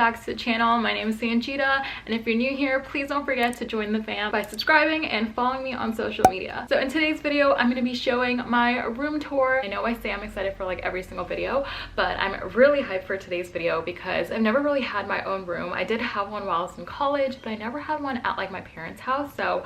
back to the channel. My name is Sanjida, and if you're new here, please don't forget to join the fam by subscribing and following me on social media. So in today's video, I'm going to be showing my room tour. I know I say I'm excited for like every single video, but I'm really hyped for today's video because I've never really had my own room. I did have one while I was in college, but I never had one at like my parents' house. So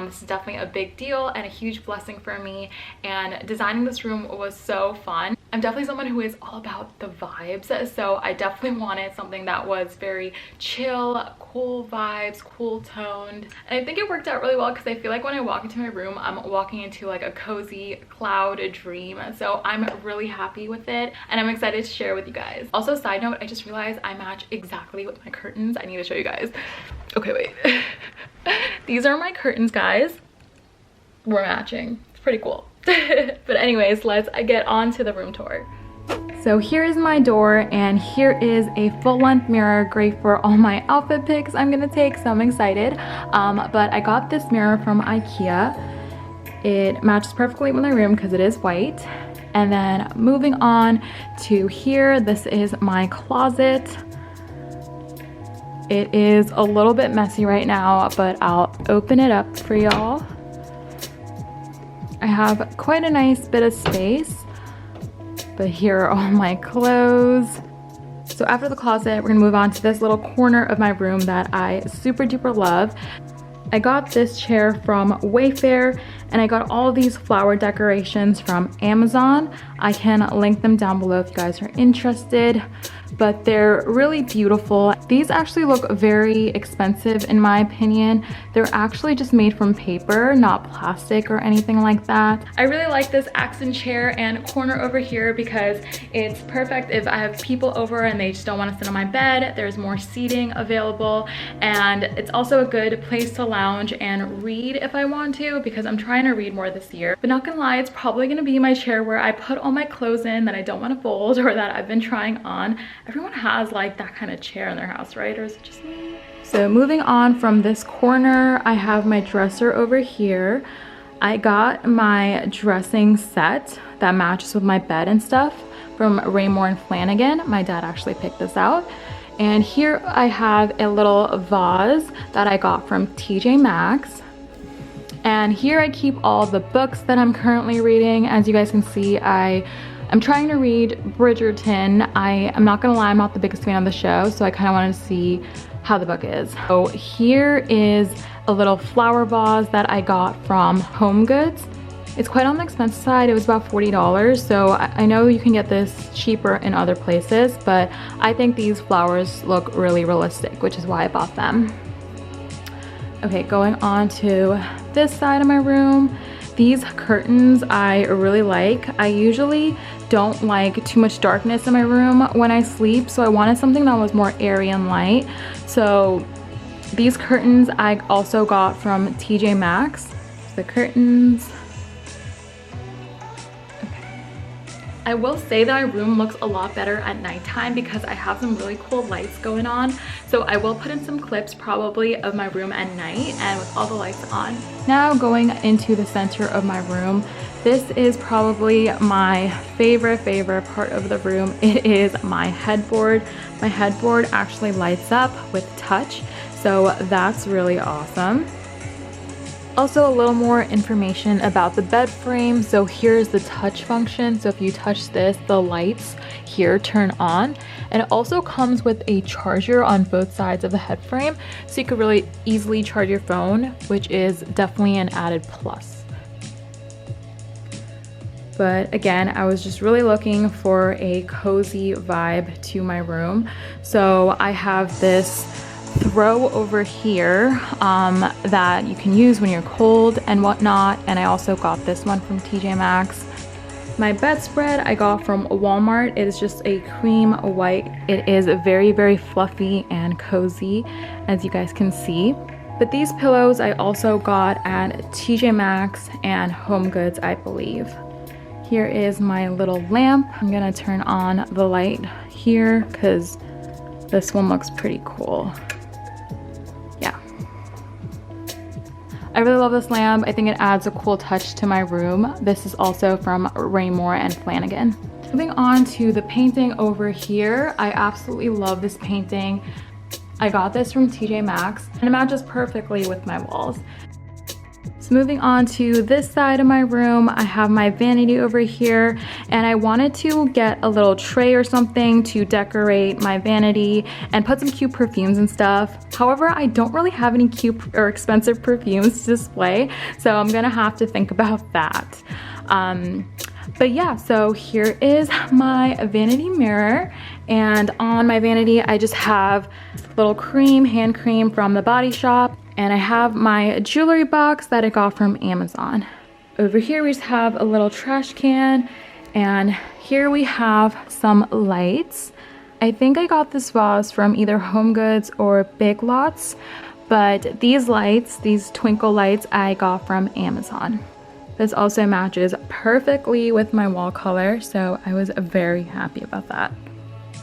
this is definitely a big deal and a huge blessing for me, and designing this room was so fun. I'm definitely someone who is all about the vibes, so I definitely wanted something that was very chill, cool vibes, cool toned, and I think it worked out really well because I feel like when I walk into my room, I'm walking into like a cozy cloud dream. So I'm really happy with it, and I'm excited to share with you guys. Also, side note, I just realized I match exactly with my curtains. I need to show you guys. Okay, wait. These are my curtains, guys. We're matching. It's pretty cool. But anyways, let's get on to the room tour. So here is my door, and here is a full-length mirror, great for all my outfit pics I'm gonna take, so I'm excited. But I got this mirror from IKEA. It matches perfectly with my room because it is white. And then moving on to here, this is my closet. It is a little bit messy right now, but I'll open it up for y'all. I have quite a nice bit of space, but here are all my clothes. So after the closet, we're gonna move on to this little corner of my room that I super duper love. I got this chair from Wayfair, and I got all these flower decorations from Amazon. I can link them down below if you guys are interested, but they're really beautiful. These actually look very expensive in my opinion. They're actually just made from paper, not plastic or anything like that. I really like this accent chair and corner over here because it's perfect if I have people over and they just don't want to sit on my bed. There's more seating available, and it's also a good place to lounge and read if I want to, because I'm trying to read more this year. But not gonna lie, it's probably gonna be my chair where I put all my clothes in that I don't want to fold or that I've been trying on. Everyone has like that kind of chair in their house, right? Or is it just me? So moving on from this corner, I have my dresser over here. I got my dressing set that matches with my bed and stuff from Raymore and Flanagan. My dad actually picked this out. And here I have a little vase that I got from TJ Maxx. And here I keep all the books that I'm currently reading. As you guys can see, I'm trying to read Bridgerton. I'm not gonna lie, I'm not the biggest fan of the show, so I kind of wanted to see how the book is. So here is a little flower vase that I got from HomeGoods. It's quite on the expensive side. It was about $40, so I know you can get this cheaper in other places, but I think these flowers look really realistic, which is why I bought them. Okay, going on to this side of my room. These curtains I really like. I usually don't like too much darkness in my room when I sleep, so I wanted something that was more airy and light. So these curtains I also got from TJ Maxx. The curtains. I will say that my room looks a lot better at nighttime because I have some really cool lights going on. So I will put in some clips probably of my room at night and with all the lights on. Now going into the center of my room. This is probably my favorite part of the room. It is my headboard. My headboard actually lights up with touch, so that's really awesome. Also, a little more information about the bed frame. So here's the touch function. So if you touch this, the lights here turn on. And it also comes with a charger on both sides of the head frame, so you could really easily charge your phone, which is definitely an added plus. But again, I was just really looking for a cozy vibe to my room. So I have this throw over here that you can use when you're cold and whatnot, and I also got this one from TJ Maxx. My bedspread I got from Walmart. It is just a cream white. It is very fluffy and cozy, as you guys can see. But these pillows I also got at TJ Maxx and HomeGoods, I believe. Here is my little lamp. I'm gonna turn on the light here because this one looks pretty cool. I really love this lamp. I think it adds a cool touch to my room. This is also from Raymore and Flanagan. Moving on to the painting over here. I absolutely love this painting. I got this from TJ Maxx and it matches perfectly with my walls. So moving on to this side of my room, I have my vanity over here, and I wanted to get a little tray or something to decorate my vanity and put some cute perfumes and stuff. However, I don't really have any cute or expensive perfumes to display, so I'm gonna have to think about that. But yeah, so here is my vanity mirror, and on my vanity I just have little hand cream from the Body Shop, and I have my jewelry box that I got from Amazon. Over here we just have a little trash can, and here we have some lights. I think I got this vase from either Home Goods or Big Lots, but these lights, these twinkle lights, I got from Amazon. This also matches perfectly with my wall color, so I was very happy about that.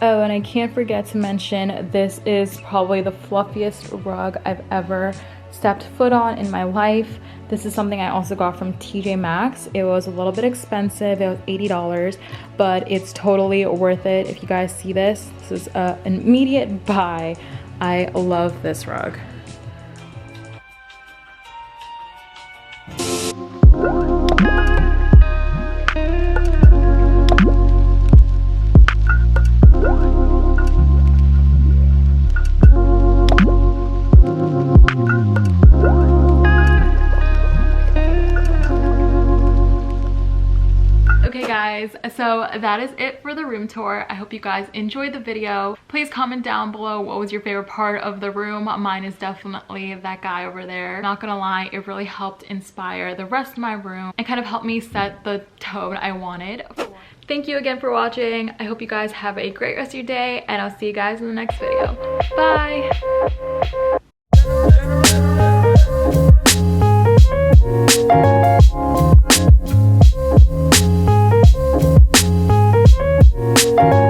Oh, and I can't forget to mention, this is probably the fluffiest rug I've ever stepped foot on in my life. This is something I also got from TJ Maxx. It was a little bit expensive, it was $80, but it's totally worth it. If you guys see this, this is an immediate buy. I love this rug. So that is it for the room tour. I hope you guys enjoyed the video. Please comment down below what was your favorite part of the room. Mine is definitely that guy over there. Not gonna lie, it really helped inspire the rest of my room and kind of helped me set the tone I wanted. Thank you again for watching. I hope you guys have a great rest of your day, and I'll see you guys in the next video. Bye!